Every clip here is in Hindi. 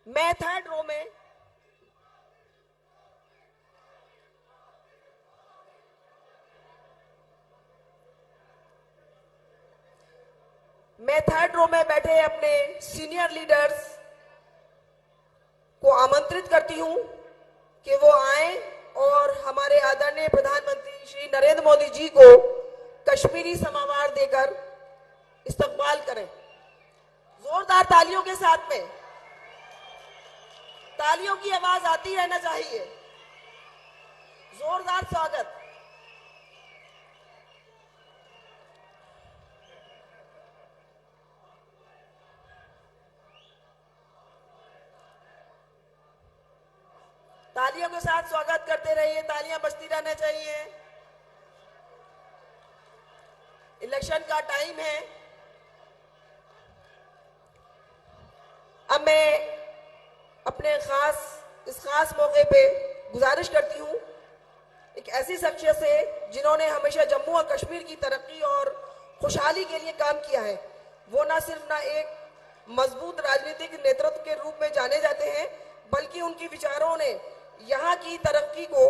मैं थर्ड रो में बैठे अपने सीनियर लीडर्स को आमंत्रित करती हूं कि वो आए और हमारे आदरणीय प्रधानमंत्री श्री नरेंद्र मोदी जी को कश्मीरी समावार देकर इस्तकबाल करें। जोरदार तालियों के साथ में, तालियों की आवाज आती रहना चाहिए। जोरदार स्वागत। तालियों के साथ स्वागत करते रहिए, तालियां बजती रहना चाहिए। इलेक्शन का टाइम है। अब मैं अपने इस खास मौके पे गुजारिश करती हूं एक ऐसी शख्सियत से जिन्होंने हमेशा जम्मू और कश्मीर की तरक्की और खुशहाली के लिए काम किया है। वो ना सिर्फ एक मजबूत राजनीतिक नेतृत्व के रूप में जाने जाते हैं, बल्कि उनकी विचारों ने यहाँ की तरक्की को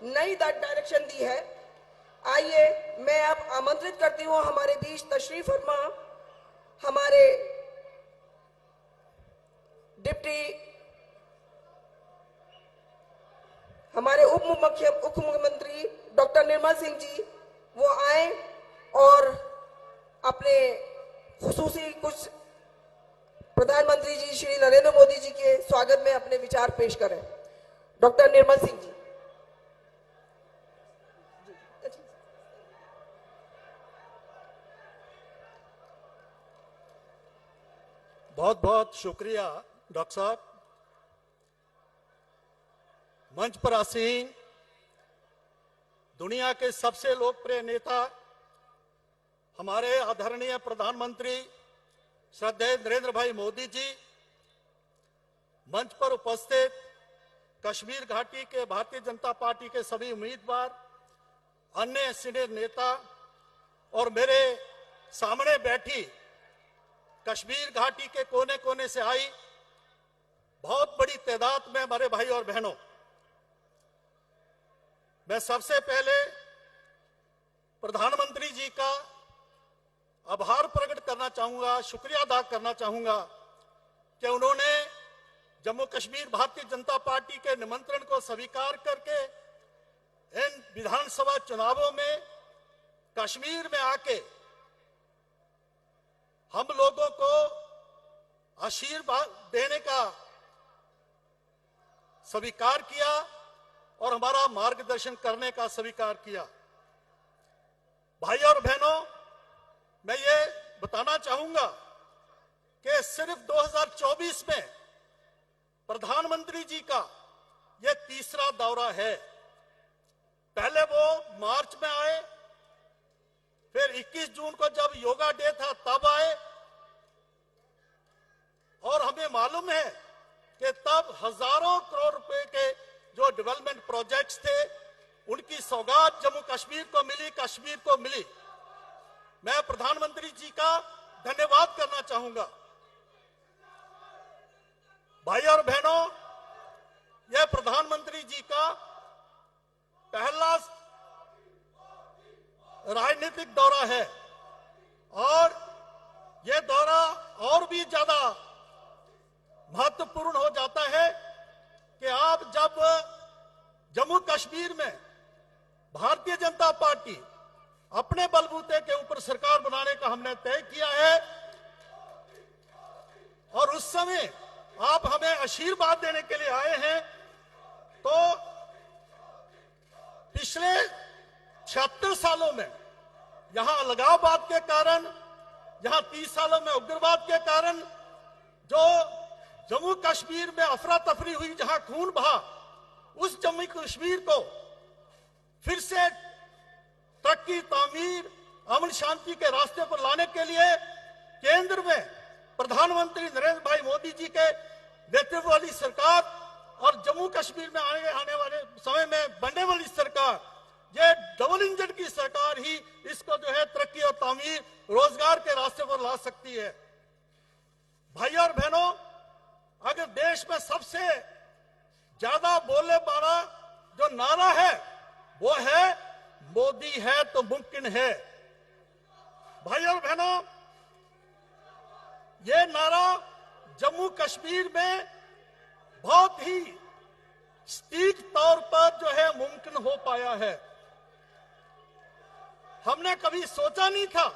नई डायरेक्शन दी है। आइए मैं अब आमंत्रित करती हूँ हमारे बीच तशरीफ फरमा हमारे उप मुख्यमंत्री डॉक्टर निर्मल सिंह जी वो आए और अपने खुसूसी कुछ प्रधानमंत्री जी श्री नरेंद्र मोदी जी के स्वागत में अपने विचार पेश करें। डॉक्टर निर्मल सिंह जी। बहुत बहुत शुक्रिया डॉक्टर साहब। मंच पर आसीन दुनिया के सबसे लोकप्रिय नेता हमारे आदरणीय प्रधानमंत्री श्रद्धेय नरेंद्र भाई मोदी जी, मंच पर उपस्थित कश्मीर घाटी के भारतीय जनता पार्टी के सभी उम्मीदवार, अन्य सीनियर नेता और मेरे सामने बैठी कश्मीर घाटी के कोने कोने से आई बहुत बड़ी तादाद में हमारे भाई और बहनों, मैं सबसे पहले प्रधानमंत्री जी का आभार प्रकट करना चाहूंगा, शुक्रिया अदा करना चाहूंगा कि उन्होंने जम्मू कश्मीर भारतीय जनता पार्टी के निमंत्रण को स्वीकार करके इन विधानसभा चुनावों में कश्मीर में आके हम लोगों को आशीर्वाद देने का स्वीकार किया और हमारा मार्गदर्शन करने का स्वीकार किया। भाई और बहनों, मैं ये बताना चाहूंगा कि सिर्फ 2024 में प्रधानमंत्री जी का यह तीसरा दौरा है। पहले वो मार्च में आए, फिर 21 जून को जब योगा डे था तब आए, और हमें मालूम है कि तब हजारों करोड़ रुपए के जो डेवलपमेंट प्रोजेक्ट्स थे उनकी सौगात जम्मू कश्मीर को मिली, कश्मीर को मिली। मैं प्रधानमंत्री जी का धन्यवाद करना चाहूंगा। भाई और बहनों, यह प्रधानमंत्री जी का पहला राजनीतिक दौरा है और यह दौरा और भी ज्यादा महत्वपूर्ण हो जाता है कि आप जब जम्मू कश्मीर में भारतीय जनता पार्टी अपने बलबूते के ऊपर सरकार बनाने का हमने तय किया है और उस समय आप हमें आशीर्वाद देने के लिए आए हैं, तो पिछले 76 सालों में यहां अलगाववाद के कारण, यहां 30 सालों में उग्रवाद के कारण जो जम्मू कश्मीर में अफरा तफरी हुई, जहां खून बहा, उस जम्मू कश्मीर को फिर से तरक्की, तामीर, अमन शांति के रास्ते पर लाने के लिए केंद्र में प्रधानमंत्री नरेंद्र भाई मोदी जी के नेतृत्व वाली सरकार और जम्मू कश्मीर में आने वाले समय में बनने वाली सरकार, ये डबल इंजन की सरकार ही इसको जो है तरक्की और तामीर, रोजगार के रास्ते पर ला सकती है। भाई और बहनों, अगर देश में सबसे ज्यादा बोलने वाला जो नारा है वो है मोदी है तो मुमकिन है। भाइयों और बहनों, ये नारा जम्मू कश्मीर में बहुत ही सटीक तौर पर जो है मुमकिन हो पाया है। हमने कभी सोचा नहीं था,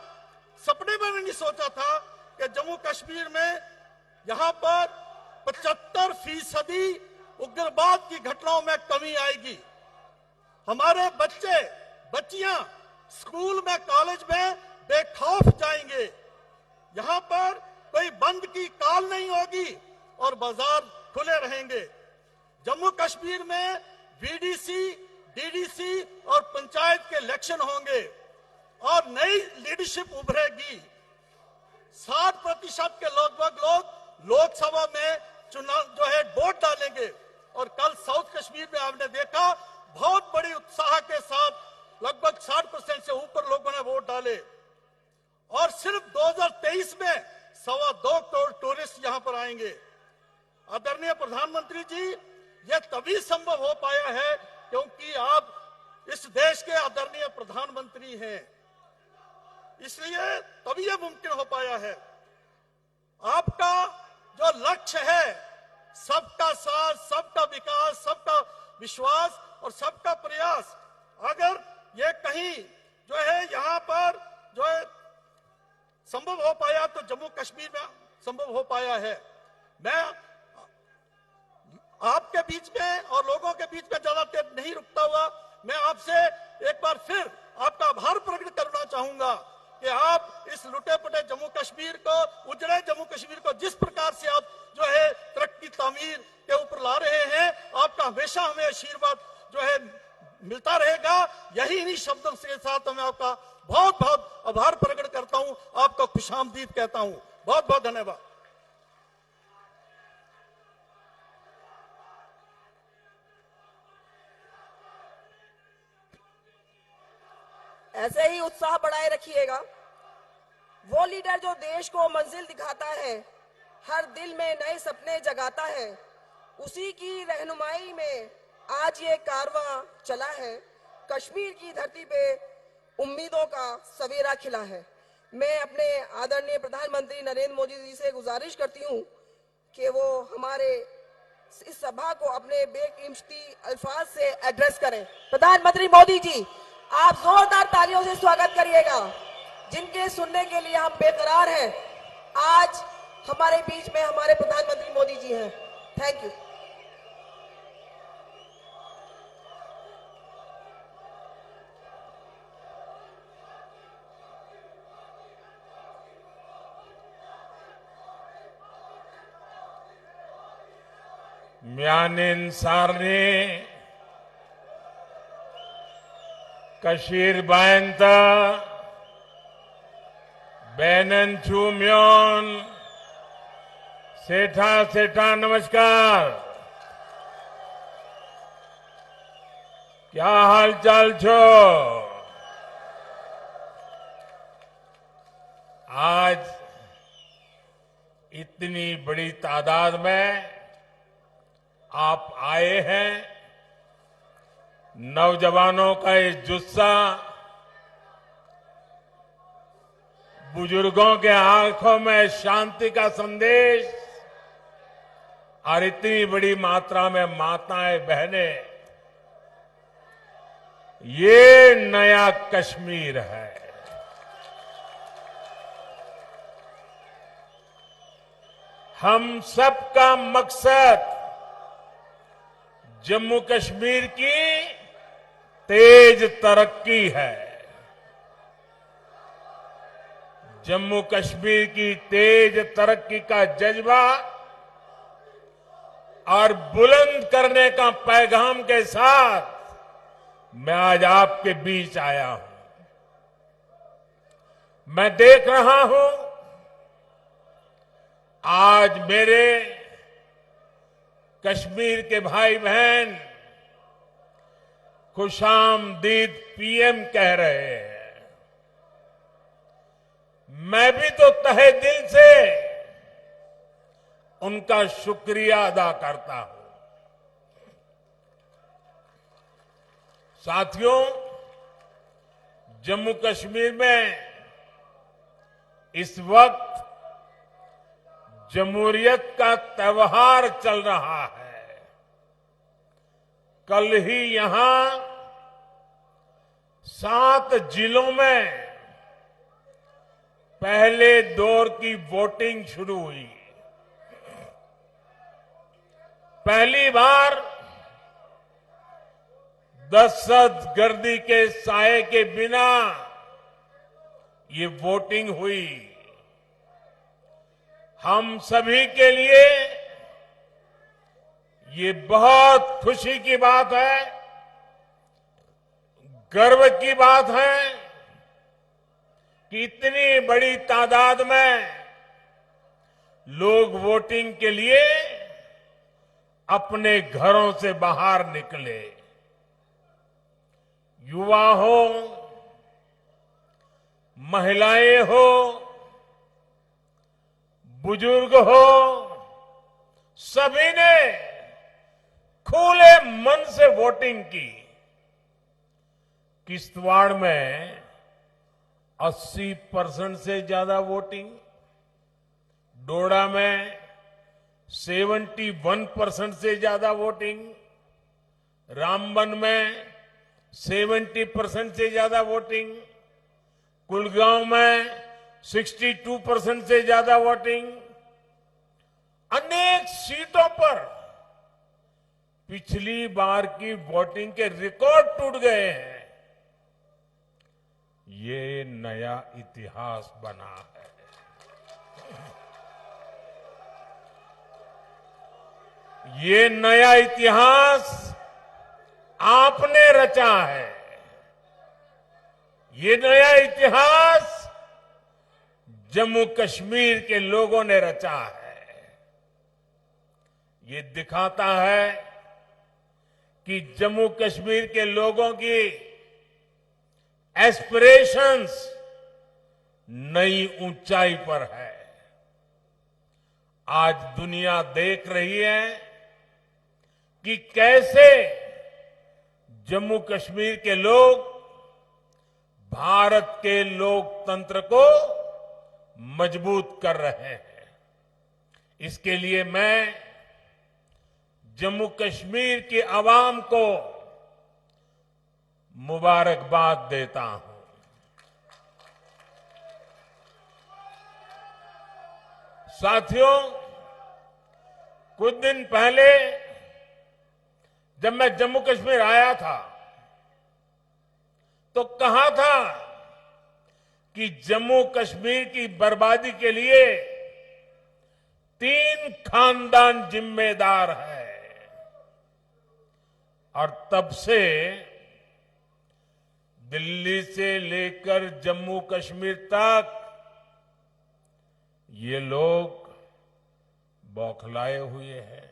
सपने में भी नहीं सोचा था कि जम्मू कश्मीर में यहां पर 75% उग्रवाद की घटनाओं में कमी आएगी। हमारे बच्चे बच्चियां स्कूल में कॉलेज में बेखौफ जाएंगे। यहां पर कोई बंद की काल नहीं होगी और बाजार खुले रहेंगे। जम्मू कश्मीर में वीडीसी, डीडीसी और पंचायत के इलेक्शन होंगे और नई लीडरशिप उभरेगी। 60% के लगभग लोग लोकसभा में चुनाव जो है वोट डालेंगे और कल साउथ कश्मीर में आपने देखा बहुत बड़ी उत्साह के साथ लगभग 60% से ऊपर लोगों ने वोट डाले और सिर्फ 2023 में 2.25 करोड़ टूरिस्ट यहां पर आएंगे। आदरणीय प्रधानमंत्री जी, यह तभी संभव हो पाया है क्योंकि आप इस देश के आदरणीय प्रधानमंत्री हैं, इसलिए तभी यह मुमकिन हो पाया है। आपका जो लक्ष्य है सबका साथ, सबका विकास, सबका विश्वास और सबका प्रयास, अगर ये कहीं जो है यहां पर जो है संभव हो पाया तो जम्मू कश्मीर में संभव हो पाया है। मैं आपके बीच में और लोगों के बीच में ज्यादा देर नहीं रुकता हुआ मैं आपसे एक बार फिर आपका आभार प्रकट करना चाहूंगा कि आप इस लुटे पुटे जम्मू कश्मीर को, उजड़े जम्मू कश्मीर को जिस प्रकार से आप जो है तरक्की तामीर के ऊपर ला रहे हैं, आपका हमेशा हमें आशीर्वाद जो है मिलता रहेगा। यही इन्हीं शब्दों के साथ मैं आपका बहुत बहुत आभार प्रकट करता हूं, आपको खुशामदीद कहता हूं। बहुत बहुत धन्यवाद। ऐसे ही उत्साह बढ़ाए रखिएगा। वो लीडर जो देश को मंजिल दिखाता है, हर दिल में नए सपने जगाता है, उसी की रहनुमाई में आज ये कारवां चला है। कश्मीर की धरती पे उम्मीदों का सवेरा खिला है। मैं अपने आदरणीय प्रधानमंत्री नरेंद्र मोदी जी से गुजारिश करती हूँ कि वो हमारे इस सभा को अपने बेकिमती अल्फाज से एड्रेस करें। प्रधानमंत्री मोदी जी, आप जोरदार तालियों से स्वागत करिएगा, जिनके सुनने के लिए हम बेकरार हैं। आज हमारे बीच में हमारे प्रधानमंत्री मोदी जी हैं। Thank you. म्यानिन सारने कशीर बायंता बैनन चूम्योन सेठा सेठा नमस्कार। क्या हाल चाल छो? आज इतनी बड़ी तादाद में आप आए हैं। नौजवानों का ये जुस्सा, बुजुर्गों के आंखों में शांति का संदेश और इतनी बड़ी मात्रा में माताएं बहनें, ये नया कश्मीर है। हम सबका मकसद जम्मू कश्मीर की तेज तरक्की है। जम्मू कश्मीर की तेज तरक्की का जज्बा और बुलंद करने का पैगाम के साथ मैं आज आपके बीच आया हूं। मैं देख रहा हूं आज मेरे कश्मीर के भाई बहन खुशामदीद पीएम कह रहे हैं। मैं भी तो तहे दिल से उनका शुक्रिया अदा करता हूं। साथियों, जम्मू कश्मीर में इस वक्त जमहूरियत का त्योहार चल रहा है। कल ही यहां 7 जिलों में पहले दौर की वोटिंग शुरू हुई। पहली बार दहशतगर्दी के साए के बिना ये वोटिंग हुई। हम सभी के लिए ये बहुत खुशी की बात है, गर्व की बात है कि इतनी बड़ी तादाद में लोग वोटिंग के लिए अपने घरों से बाहर निकले। युवा हो, महिलाएं हो, बुजुर्ग हो, सभी ने खुले मन से वोटिंग की। किश्तवाड़ में 80% से ज्यादा वोटिंग, डोडा में 71% से ज्यादा वोटिंग, रामबन में 70% से ज्यादा वोटिंग, कुलगांव में 62% से ज्यादा वोटिंग। अनेक सीटों पर पिछली बार की वोटिंग के रिकॉर्ड टूट गए हैं। ये नया इतिहास बना है। ये नया इतिहास आपने रचा है। ये नया इतिहास जम्मू कश्मीर के लोगों ने रचा है। ये दिखाता है कि जम्मू कश्मीर के लोगों की एस्पिरेशंस नई ऊंचाई पर है। आज दुनिया देख रही है कि कैसे जम्मू कश्मीर के लोग भारत के लोकतंत्र को मजबूत कर रहे हैं। इसके लिए मैं जम्मू कश्मीर की आवाम को मुबारकबाद देता हूं। साथियों, कुछ दिन पहले जब मैं जम्मू कश्मीर आया था तो कहा था कि जम्मू कश्मीर की बर्बादी के लिए 3 खानदान जिम्मेदार है। और तब से दिल्ली से लेकर जम्मू कश्मीर तक ये लोग बौखलाए हुए हैं।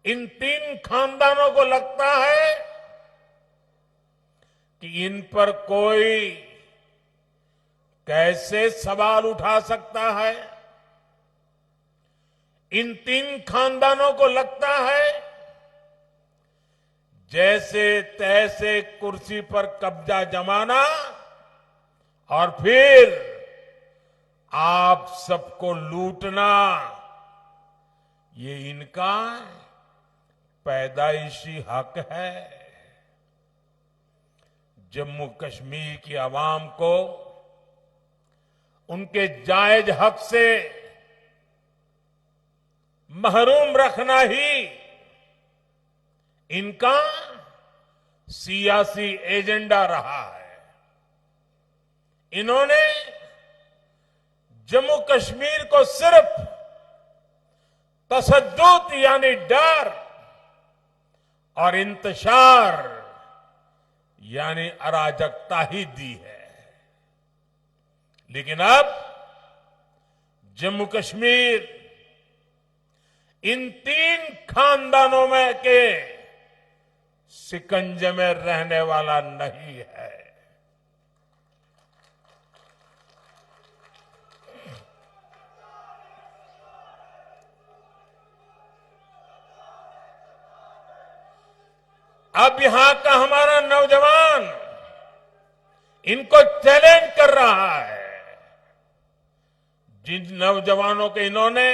इन 3 खानदानों को लगता है कि इन पर कोई कैसे सवाल उठा सकता है। इन 3 खानदानों को लगता है जैसे तैसे कुर्सी पर कब्जा जमाना और फिर आप सबको लूटना, ये इनका पैदाइशी हक है। जम्मू कश्मीर की आवाम को उनके जायज हक से महरूम रखना ही इनका सियासी एजेंडा रहा है। इन्होंने जम्मू कश्मीर को सिर्फ तशद्दुद यानी डर और इंतशार यानी अराजकता ही दी है। लेकिन अब जम्मू कश्मीर इन 3 खानदानों में के शिकंजे में रहने वाला नहीं है। अब यहां का हमारा नौजवान इनको चैलेंज कर रहा है। जिन नौजवानों को इन्होंने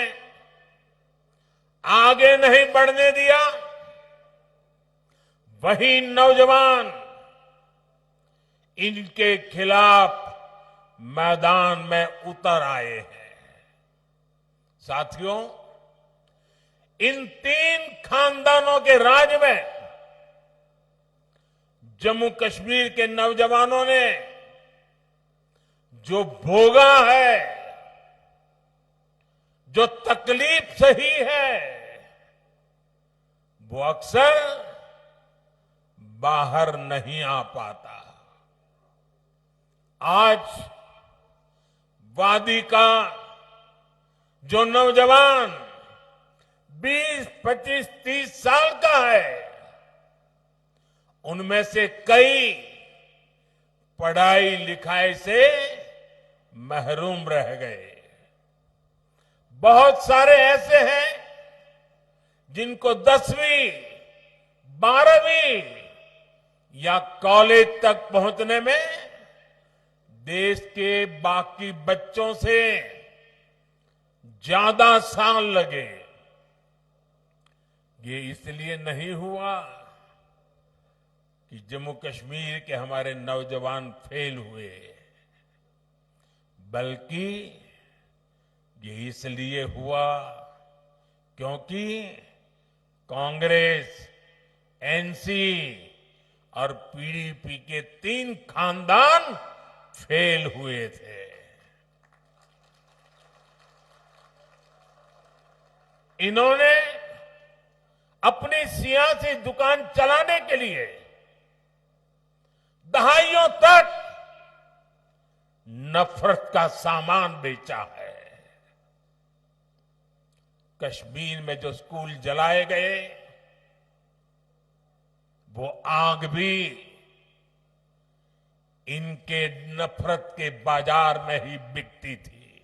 आगे नहीं बढ़ने दिया, वही नौजवान इनके खिलाफ मैदान में उतर आए हैं। साथियों, इन 3 खानदानों के राज में जम्मू कश्मीर के नौजवानों ने जो भोगा है, जो तकलीफ सही है, वो अक्सर बाहर नहीं आ पाता। आज वादी का जो नौजवान 20, 25, 30 साल का है, उनमें से कई पढ़ाई लिखाई से महरूम रह गए। बहुत सारे ऐसे हैं जिनको 10वीं, 12वीं या कॉलेज तक पहुंचने में देश के बाकी बच्चों से ज्यादा साल लगे। ये इसलिए नहीं हुआ कि जम्मू कश्मीर के हमारे नौजवान फेल हुए, बल्कि ये इसलिए हुआ क्योंकि कांग्रेस, एनसी और पीडीपी के 3 खानदान फेल हुए थे। इन्होंने अपनी सियासी दुकान चलाने के लिए दहाइयों तक नफरत का सामान बेचा है। कश्मीर में जो स्कूल जलाए गए, वो आग भी इनके नफरत के बाजार में ही बिकती थी।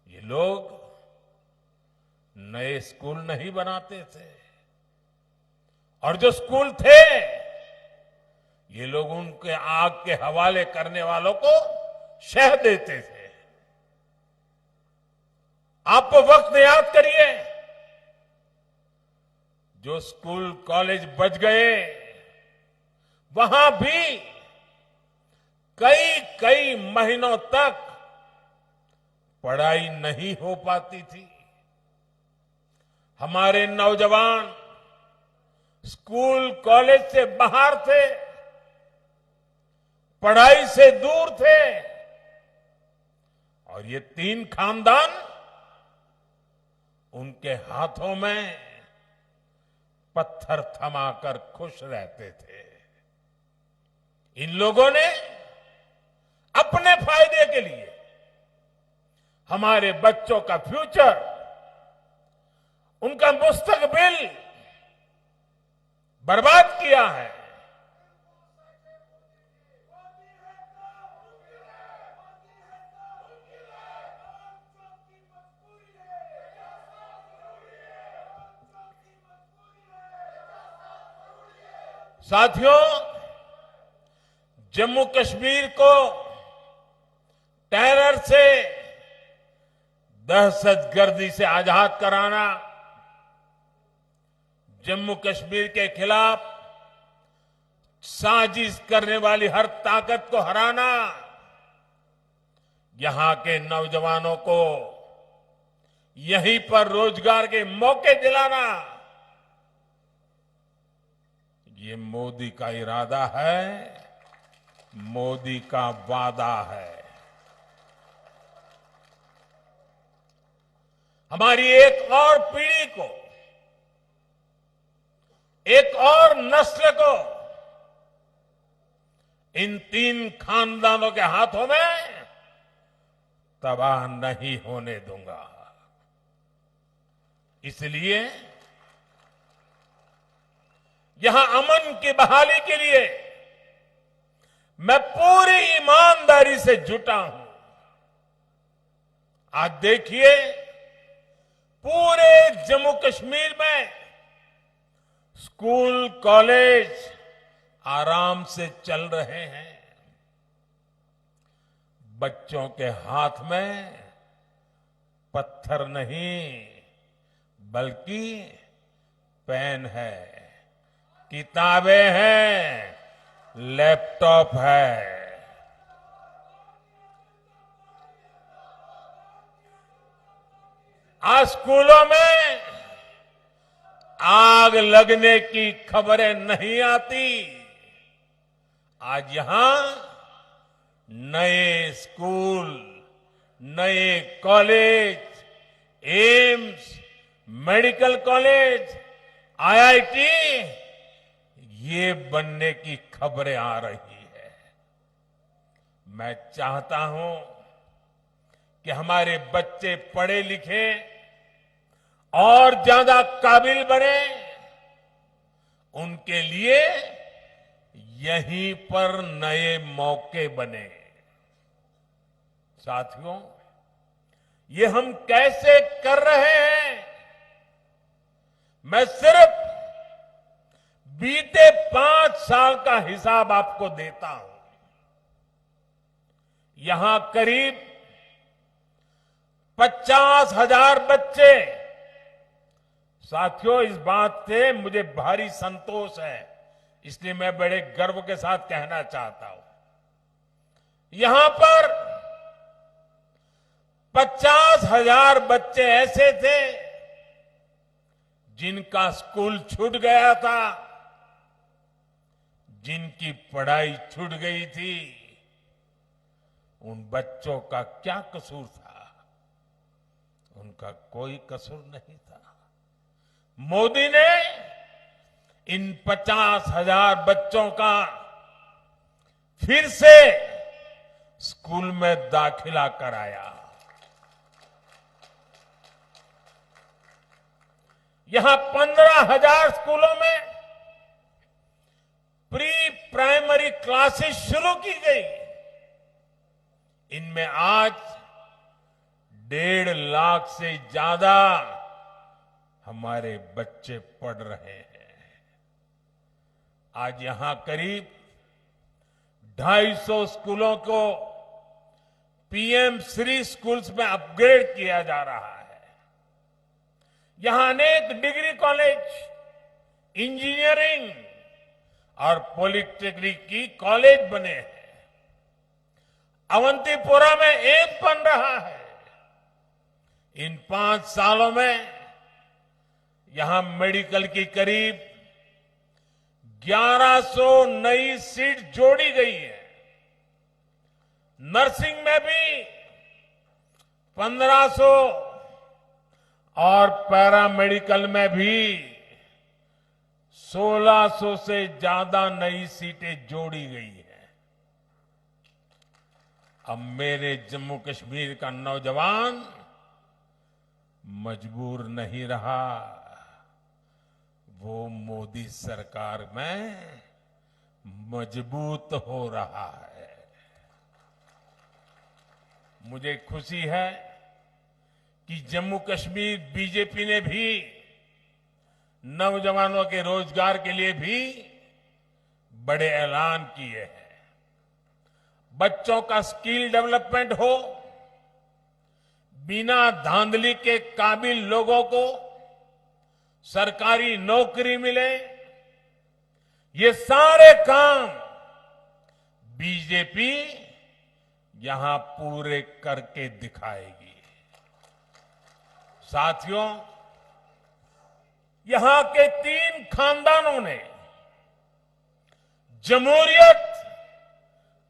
ये लोग नए स्कूल नहीं बनाते थे, और जो स्कूल थे, ये लोग उनके आग के हवाले करने वालों को शह देते थे। आप वक्त याद करिए, जो स्कूल कॉलेज बच गए, वहां भी कई कई महीनों तक पढ़ाई नहीं हो पाती थी। हमारे नौजवान स्कूल कॉलेज से बाहर थे, पढ़ाई से दूर थे, और ये 3 खानदान उनके हाथों में पत्थर थमाकर खुश रहते थे। इन लोगों ने अपने फायदे के लिए हमारे बच्चों का फ्यूचर, उनका मुस्तकबिल बर्बाद किया है। साथियों, जम्मू कश्मीर को टेरर से, दहशतगर्दी से आजाद कराना, जम्मू कश्मीर के खिलाफ साजिश करने वाली हर ताकत को हराना, यहां के नौजवानों को यहीं पर रोजगार के मौके दिलाना, ये मोदी का इरादा है, मोदी का वादा है। हमारी एक और पीढ़ी को, एक और नस्ल को इन 3 खानदानों के हाथों में तबाह नहीं होने दूंगा। इसलिए यहां अमन की बहाली के लिए मैं पूरी ईमानदारी से जुटा हूं। आज देखिए, पूरे जम्मू कश्मीर में स्कूल कॉलेज आराम से चल रहे हैं। बच्चों के हाथ में पत्थर नहीं बल्कि पेन है, किताबें हैं, लैपटॉप है। आज स्कूलों में आग लगने की खबरें नहीं आती। आज यहां नए स्कूल, नए college, AIIMS, medical college, IIT ये बनने की खबरें आ रही है। मैं चाहता हूं कि हमारे बच्चे पढ़े लिखे और ज्यादा काबिल बने। उनके लिए यहीं पर नए मौके बने। साथियों, ये हम कैसे कर रहे हैं? मैं सिर्फ बीते 5 साल का हिसाब आपको देता हूं। यहां करीब 50,000 बच्चे। साथियों, इस बात से मुझे भारी संतोष है, इसलिए मैं बड़े गर्व के साथ कहना चाहता हूं, यहां पर 50,000 बच्चे ऐसे थे जिनका स्कूल छूट गया था, जिनकी पढ़ाई छूट गई थी। उन बच्चों का क्या कसूर था? उनका कोई कसूर नहीं था। मोदी ने इन 50,000 बच्चों का फिर से स्कूल में दाखिला कराया। यहां 15,000 स्कूलों में प्री प्राइमरी क्लासेस शुरू की गई। इनमें आज 1.5 लाख से ज्यादा हमारे बच्चे पढ़ रहे हैं। आज यहां करीब 250 स्कूलों को पीएम श्री स्कूल्स में अपग्रेड किया जा रहा है। यहां अनेक डिग्री कॉलेज, इंजीनियरिंग और पॉलिटेक्निक की कॉलेज बने हैं। अवंतीपुरा में एक बन रहा है। इन 5 सालों में यहां मेडिकल की करीब 1100 नई सीट जोड़ी गई है। नर्सिंग में भी 1500 और पैरामेडिकल में भी 1600 से ज्यादा नई सीटें जोड़ी गई है। अब मेरे जम्मू कश्मीर का नौजवान मजबूर नहीं रहा, वो मोदी सरकार में मजबूत हो रहा है। मुझे खुशी है कि जम्मू कश्मीर बीजेपी ने भी नौजवानों के रोजगार के लिए भी बड़े ऐलान किए हैं। बच्चों का स्किल डेवलपमेंट हो, बिना धांधली के काबिल लोगों को सरकारी नौकरी मिले, ये सारे काम बीजेपी यहां पूरे करके दिखाएगी। साथियों, यहां के 3 खानदानों ने जमहूरियत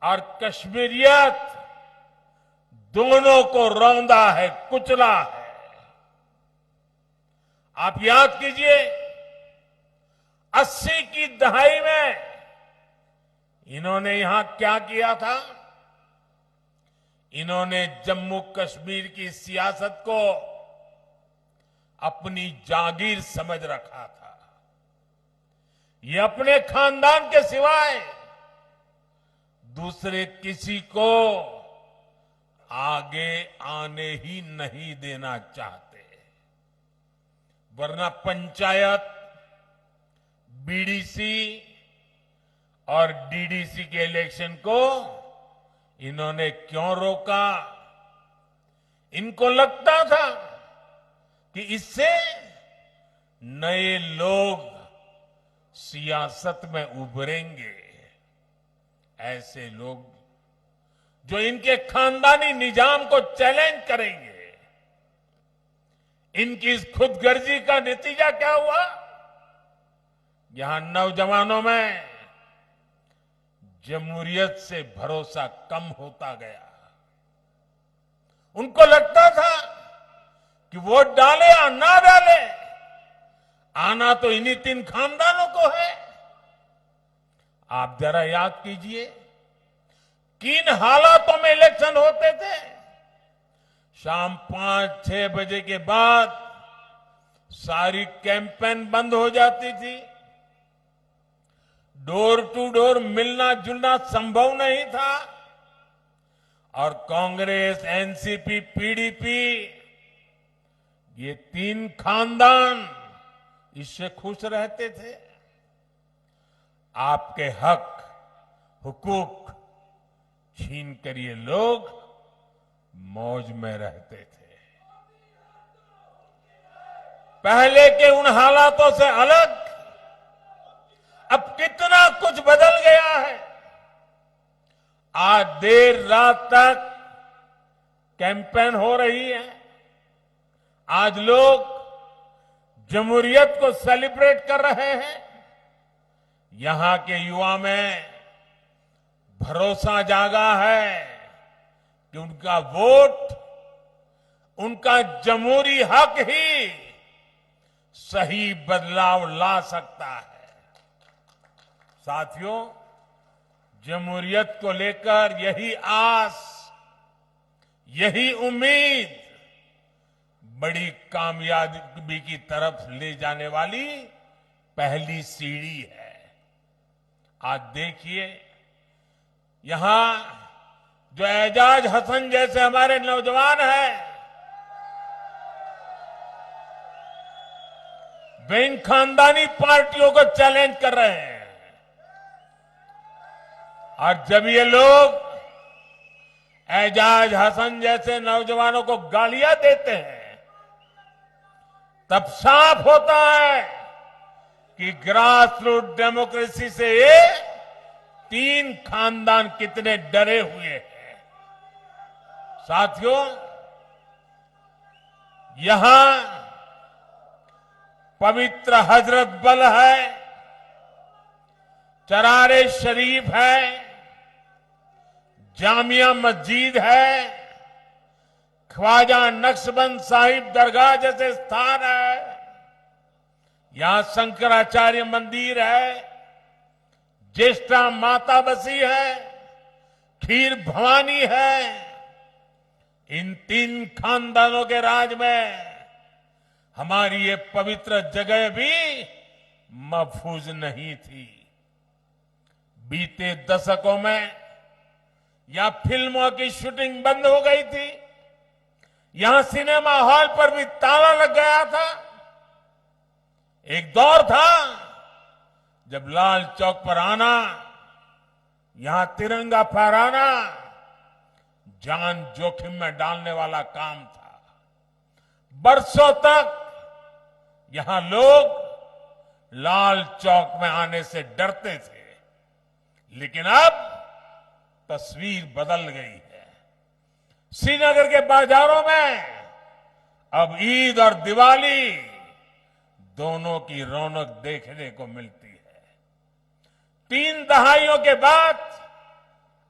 और कश्मीरियत दोनों को रौंदा है, कुचला है। आप याद कीजिए, 80 की दहाई में इन्होंने यहां क्या किया था? इन्होंने जम्मू कश्मीर की सियासत को अपनी जागीर समझ रखा था। ये अपने खानदान के सिवाय दूसरे किसी को आगे आने ही नहीं देना चाहते, वरना पंचायत, बीडीसी और डीडीसी के इलेक्शन को इन्होंने क्यों रोका? इनको लगता था कि इससे नए लोग सियासत में उभरेंगे। ऐसे लोग जो इनके खानदानी निजाम को चैलेंज करेंगे। इनकी इस खुदगर्जी का नतीजा क्या हुआ? यहां नौजवानों में जमहूरियत से भरोसा कम होता गया। उनको लगता था कि वोट डाले या ना डाले, आना तो इन्हीं 3 खानदानों को है। आप जरा याद कीजिए किन हालातों में इलेक्शन होते थे। शाम 5-6 बजे के बाद सारी कैंपेन बंद हो जाती थी। डोर टू डोर मिलना जुलना संभव नहीं था और कांग्रेस, एनसीपी, पीडीपी ये 3 खानदान इससे खुश रहते थे। आपके हक, हुकूक छीन कर ये लोग मौज में रहते थे। पहले के उन हालातों से अलग अब कितना कुछ बदल गया है। आज देर रात तक कैंपेन हो रही है। आज लोग जमहूरियत को सेलिब्रेट कर रहे हैं। यहां के युवा में भरोसा जागा है कि उनका वोट, उनका जमहूरी हक ही सही बदलाव ला सकता है। साथियों, जमहूरियत को लेकर यही आस, यही उम्मीद बड़ी कामयाबी की तरफ ले जाने वाली पहली सीढ़ी है। आज देखिए यहां जो एजाज हसन जैसे हमारे नौजवान हैं, वे इन खानदानी पार्टियों को चैलेंज कर रहे हैं। और जब ये लोग एजाज हसन जैसे नौजवानों को गालियां देते हैं, तब साफ होता है कि ग्रास रूट डेमोक्रेसी से ये 3 खानदान कितने डरे हुए हैं। साथियों, यहां पवित्र हजरत बल है, चरारे शरीफ है, जामिया मस्जिद है, ख्वाजा नक्शबंद साहिब दरगाह जैसे स्थान है, यहां शंकराचार्य मंदिर है, ज्येष्ठा माता बसी है, खीर भवानी है। इन 3 खानदानों के राज में हमारी ये पवित्र जगह भी महफूज नहीं थी। बीते दशकों में यहां फिल्मों की शूटिंग बंद हो गई थी। यहां सिनेमा हॉल पर भी ताला लग गया था। एक दौर था जब लाल चौक पर आना, यहां तिरंगा फहराना जान जोखिम में डालने वाला काम था। बरसों तक यहां लोग लाल चौक में आने से डरते थे, लेकिन अब तस्वीर बदल गई है। श्रीनगर के बाजारों में अब ईद और दिवाली दोनों की रौनक देखने को मिलती है। 3 दहाइयों के बाद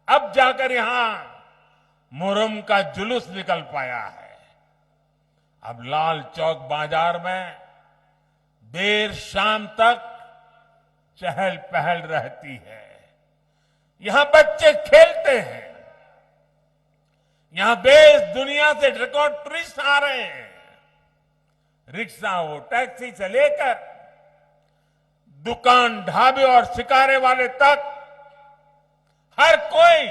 अब जाकर यहां मुहर्रम का जुलूस निकल पाया है। अब लाल चौक बाजार में देर शाम तक चहल पहल रहती है। यहां बच्चे खेलते हैं। यहां देश दुनिया से रिकॉर्ड टूरिस्ट आ रहे हैं। रिक्शा हो, टैक्सी से लेकर दुकान, ढाबे और शिकारे वाले तक हर कोई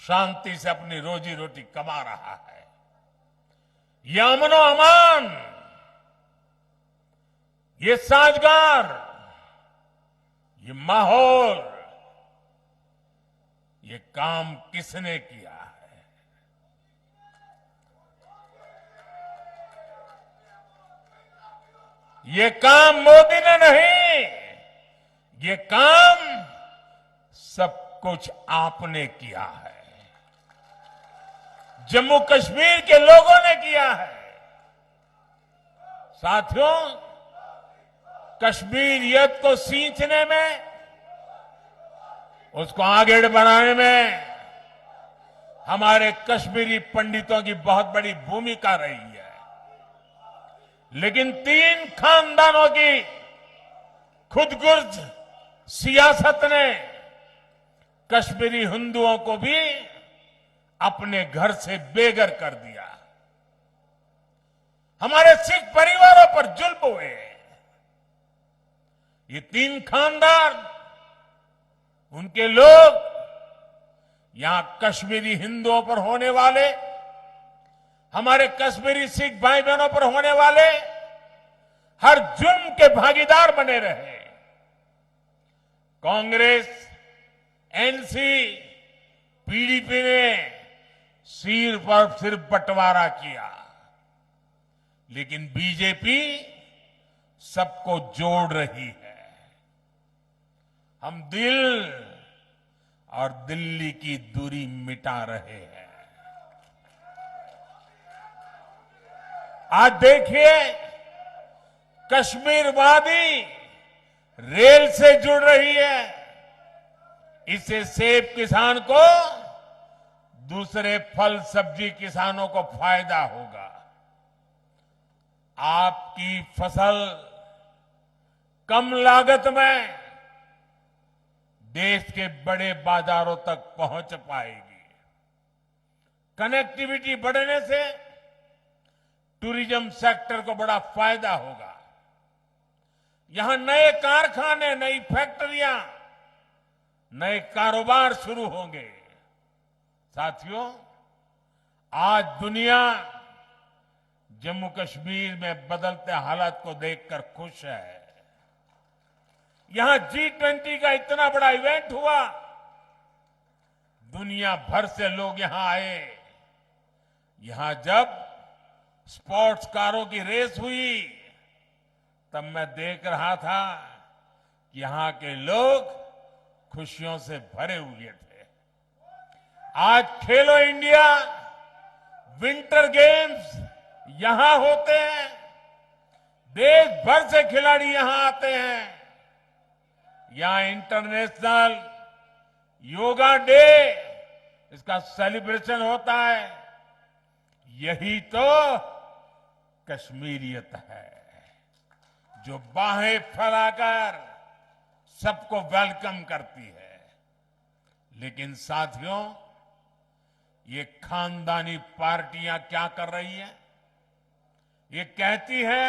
शांति से अपनी रोजी रोटी कमा रहा है। यह अमनो अमान, ये साजगार, ये माहौल, ये काम किसने किया है? ये काम मोदी ने नहीं, ये काम सब कुछ आपने किया है, जम्मू कश्मीर के लोगों ने किया है। साथियों, कश्मीरियत को सींचने में, उसको आगे बढ़ाने में हमारे कश्मीरी पंडितों की बहुत बड़ी भूमिका रही है। लेकिन 3 खानदानों की खुदगर्ज सियासत ने कश्मीरी हिंदुओं को भी अपने घर से बेघर कर दिया। हमारे सिख परिवारों पर जुल्म हुए। ये 3 खानदान, उनके लोग यहां कश्मीरी हिंदुओं पर होने वाले, हमारे कश्मीरी सिख भाई बहनों पर होने वाले हर जुल्म के भागीदार बने रहे। कांग्रेस, एनसी, पीडीपी ने सिर पर सिर बंटवारा किया, लेकिन बीजेपी सबको जोड़ रही है। हम दिल और दिल्ली की दूरी मिटा रहे हैं। आज देखिए, कश्मीर वादी रेल से जुड़ रही है। इससे सेब किसान को, दूसरे फल सब्जी किसानों को फायदा होगा। आपकी फसल कम लागत में देश के बड़े बाजारों तक पहुंच पाएगी। कनेक्टिविटी बढ़ने से टूरिज्म सेक्टर को बड़ा फायदा होगा। यहां नए कारखाने, नई फैक्ट्रियां, नए कारोबार शुरू होंगे। साथियों, आज दुनिया जम्मू कश्मीर में बदलते हालात को देखकर खुश है। यहां G20 का इतना बड़ा इवेंट हुआ, दुनिया भर से लोग यहां आए। यहां जब स्पोर्ट्स कारों की रेस हुई, तब मैं देख रहा था कि यहां के लोग खुशियों से भरे हुए थे। आज खेलो इंडिया विंटर गेम्स यहां होते हैं, देश भर से खिलाड़ी यहां आते हैं। यहां इंटरनेशनल योगा डे, इसका सेलिब्रेशन होता है। यही तो कश्मीरियत है, जो बाहें फैलाकर सबको वेलकम करती है। लेकिन साथियों, ये खानदानी पार्टियां क्या कर रही हैं? ये कहती है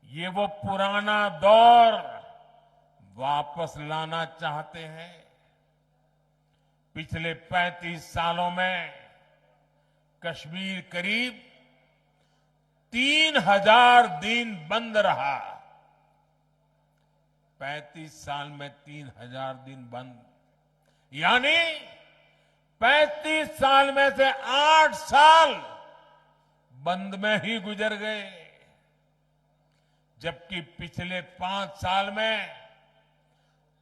ये वो पुराना दौर वापस लाना चाहते हैं। पिछले 35 सालों में कश्मीर करीब 3000 दिन बंद रहा। 35 साल में 3000 दिन बंद, यानी 35 साल में से 8 साल बंद में ही गुजर गए। जबकि पिछले 5 साल में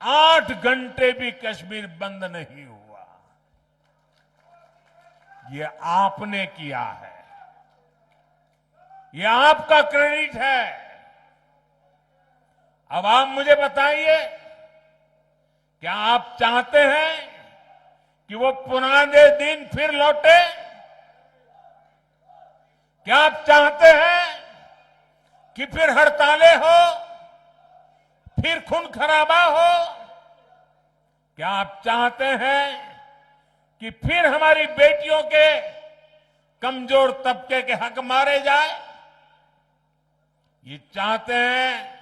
8 घंटे भी कश्मीर बंद नहीं हुआ। ये आपने किया है, ये आपका क्रेडिट है। अब आप मुझे बताइए, क्या आप चाहते हैं कि वो पुराने दिन फिर लौटे? क्या आप चाहते हैं कि फिर हड़तालें हो, फिर खून खराबा हो? क्या आप चाहते हैं कि फिर हमारी बेटियों के कमजोर तबके के हक मारे जाए? ये चाहते हैं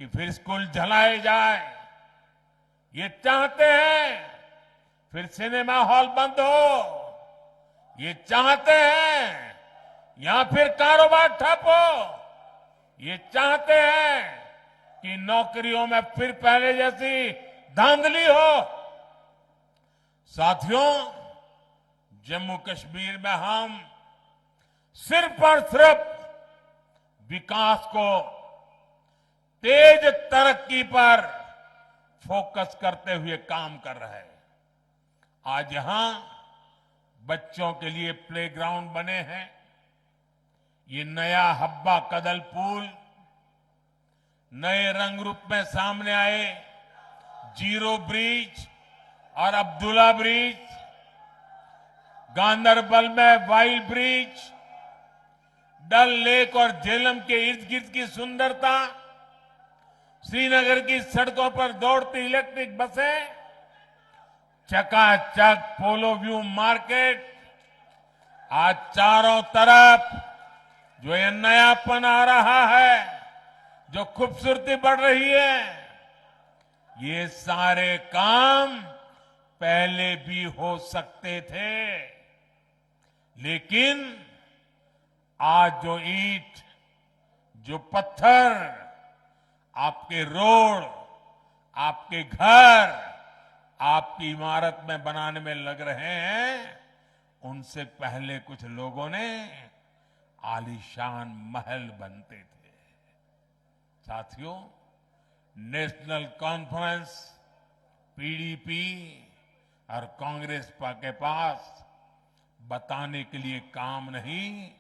कि फिर स्कूल जलाए जाए? ये चाहते हैं फिर सिनेमा हॉल बंद हो? ये चाहते हैं या फिर कारोबार ठप हो? ये चाहते हैं कि नौकरियों में फिर पहले जैसी धांधली हो। साथियों, जम्मू कश्मीर में हम सिर्फ और सिर्फ विकास को, तेज तरक्की पर फोकस करते हुए काम कर रहे हैं। आज यहां बच्चों के लिए प्लेग्राउंड बने हैं। ये नया हब्बा कदल पुल, नए रंग रूप में सामने आए जीरो ब्रिज और अब्दुल्ला ब्रिज, गांदरबल में वाइल्ड ब्रिज, डल लेक और झेलम के इर्द गिर्द की सुंदरता, श्रीनगर की सड़कों पर दौड़ती इलेक्ट्रिक बसें, चकाचक पोलो व्यू मार्केट, आज चारों तरफ जो ये नयापन आ रहा है, जो खूबसूरती बढ़ रही है, ये सारे काम पहले भी हो सकते थे, लेकिन आज जो ईंट, जो पत्थर आपके रोड, आपके घर, आपकी इमारत में बनाने में लग रहे हैं, उनसे पहले कुछ लोगों ने आलीशान महल बनते थे। साथियों, नेशनल कॉन्फ्रेंस, पीडीपी और कांग्रेस के पास बताने के लिए काम नहीं,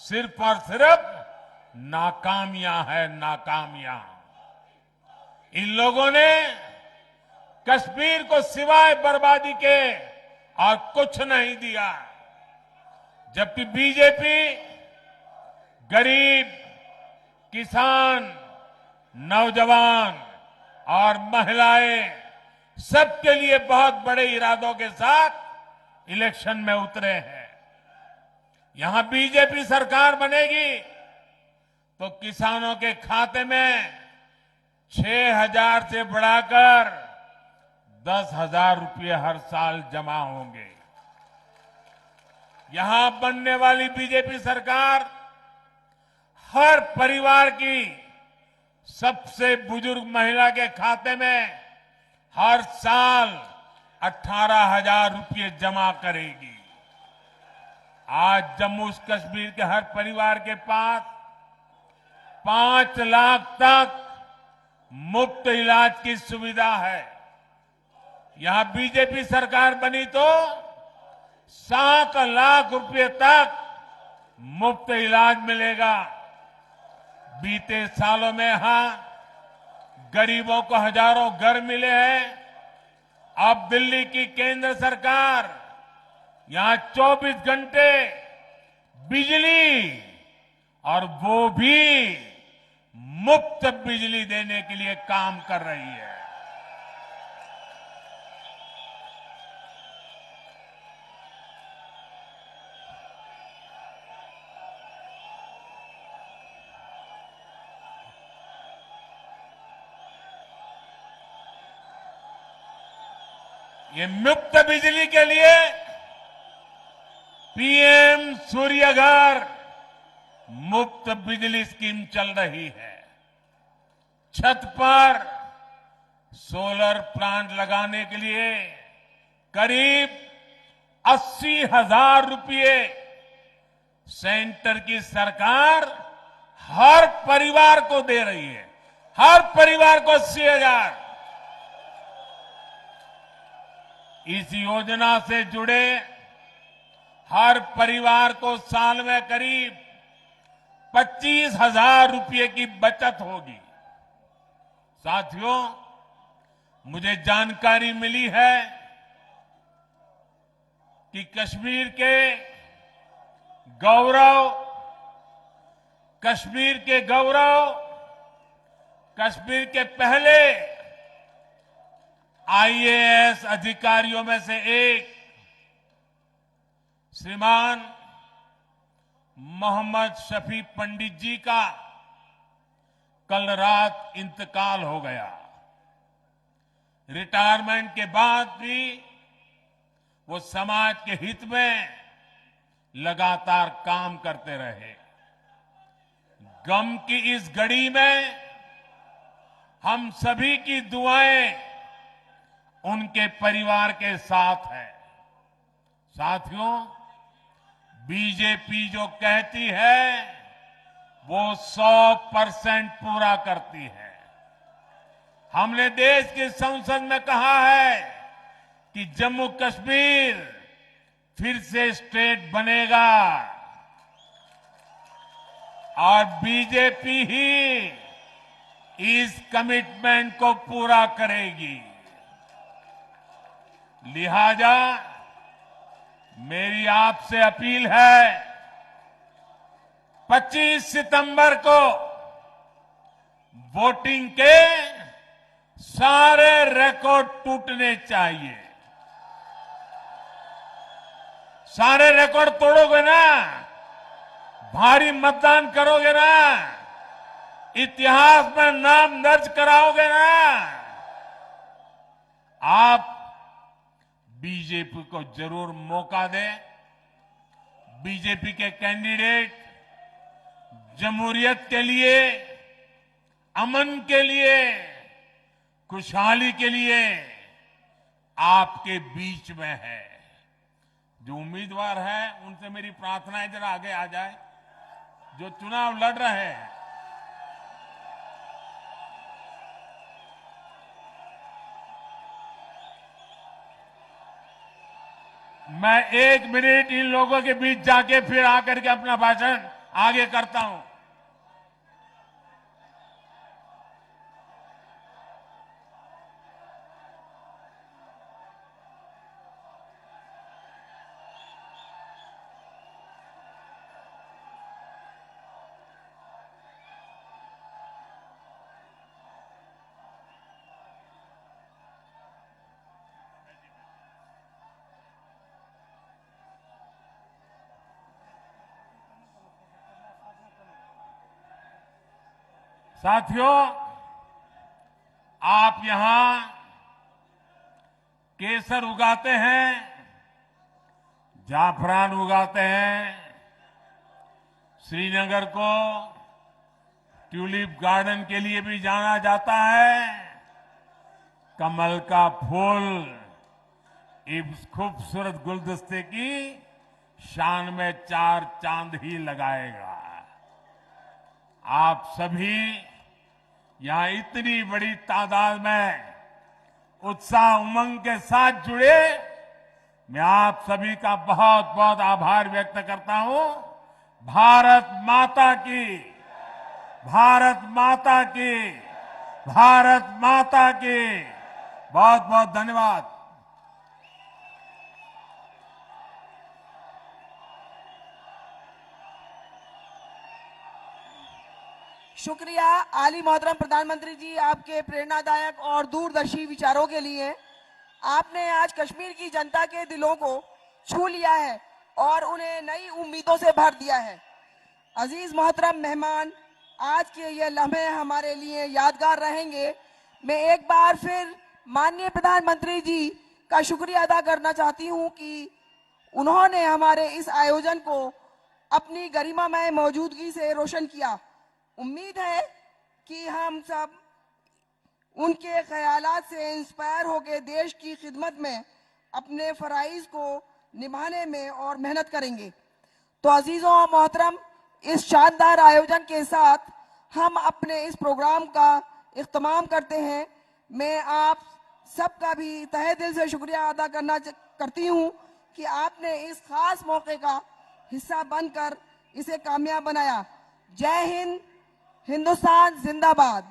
सिर्फ और सिर्फ नाकामियां है, नाकामियां। इन लोगों ने कश्मीर को सिवाय बर्बादी के और कुछ नहीं दिया, जबकि बीजेपी गरीब, किसान, नौजवान और महिलाएं सबके लिए बहुत बड़े इरादों के साथ इलेक्शन में उतरे हैं। यहां बीजेपी सरकार बनेगी तो किसानों के खाते में 6,000 से बढ़ाकर 10,000 रुपये हर साल जमा होंगे। यहां बनने वाली बीजेपी सरकार हर परिवार की सबसे बुजुर्ग महिला के खाते में हर साल 18,000 रुपये जमा करेगी। आज जम्मू कश्मीर के हर परिवार के पास 5 लाख तक मुफ्त इलाज की सुविधा है। यहां बीजेपी सरकार बनी तो 7 लाख रुपए तक मुफ्त इलाज मिलेगा। बीते सालों में यहां गरीबों को हजारों घर मिले हैं। अब दिल्ली की केंद्र सरकार यहां 24 घंटे बिजली, और वो भी मुफ्त बिजली देने के लिए काम कर रही है। ये मुफ्त बिजली के लिए पीएम सूर्यघर मुफ्त बिजली स्कीम चल रही है। छत पर सोलर प्लांट लगाने के लिए करीब 80,000 रुपये सेंटर की सरकार हर परिवार को दे रही है। हर परिवार को 80,000। इस योजना से जुड़े हर परिवार को साल में करीब 25,000 रुपये की बचत होगी। साथियों, मुझे जानकारी मिली है कि कश्मीर के गौरव, कश्मीर के पहले आईएएस अधिकारियों में से एक श्रीमान मोहम्मद शफी पंडित जी का कल रात इंतकाल हो गया। रिटायरमेंट के बाद भी वो समाज के हित में लगातार काम करते रहे। गम की इस घड़ी में हम सभी की दुआएं उनके परिवार के साथ है। साथियों, बीजेपी जो कहती है वो 100% पूरा करती है। हमने देश की संसद में कहा है कि जम्मू कश्मीर फिर से स्टेट बनेगा और बीजेपी ही इस कमिटमेंट को पूरा करेगी। लिहाजा मेरी आपसे अपील है, 25 सितंबर को वोटिंग के सारे रिकॉर्ड टूटने चाहिए। सारे रिकॉर्ड तोड़ोगे ना, भारी मतदान करोगे ना, इतिहास में नाम दर्ज कराओगे ना, आप बीजेपी को जरूर मौका दें। बीजेपी के कैंडिडेट जमहूरियत के लिए, अमन के लिए, खुशहाली के लिए आपके बीच में है। जो उम्मीदवार है उनसे मेरी प्रार्थना है जरा आगे आ जाए, जो चुनाव लड़ रहे हैं। मैं 1 मिनट इन लोगों के बीच जाके फिर आकर के अपना भाषण आगे करता हूं। साथियों, आप यहां केसर उगाते हैं, जाफरान उगाते हैं। श्रीनगर को ट्यूलिप गार्डन के लिए भी जाना जाता है। कमल का फूल इस खूबसूरत गुलदस्ते की शान में 4 चांद ही लगाएगा। आप सभी यहां इतनी बड़ी तादाद में उत्साह उमंग के साथ जुड़े, मैं आप सभी का बहुत बहुत आभार व्यक्त करता हूं। भारत माता की, भारत माता की, भारत माता की बहुत बहुत धन्यवाद। शुक्रिया आली मोहतरम प्रधानमंत्री जी, आपके प्रेरणादायक और दूरदर्शी विचारों के लिए। आपने आज कश्मीर की जनता के दिलों को छू लिया है और उन्हें नई उम्मीदों से भर दिया है। अजीज मोहतरम मेहमान, आज के ये लम्हे हमारे लिए यादगार रहेंगे। मैं एक बार फिर माननीय प्रधानमंत्री जी का शुक्रिया अदा करना चाहती हूं कि उन्होंने हमारे इस आयोजन को अपनी गरिमामय मौजूदगी से रोशन किया। उम्मीद है कि हम सब उनके ख्यालात से इंस्पायर होकर देश की खिदमत में अपने फराइज को निभाने में और मेहनत करेंगे। तो अजीजों और मोहतरम, इस शानदार आयोजन के साथ हम अपने इस प्रोग्राम का इख्तिताम करते हैं। मैं आप सबका भी तहे दिल से शुक्रिया अदा करती हूं कि आपने इस खास मौके का हिस्सा बनकर इसे कामयाब बनाया। जय हिंद, हिंदुस्तान जिंदाबाद।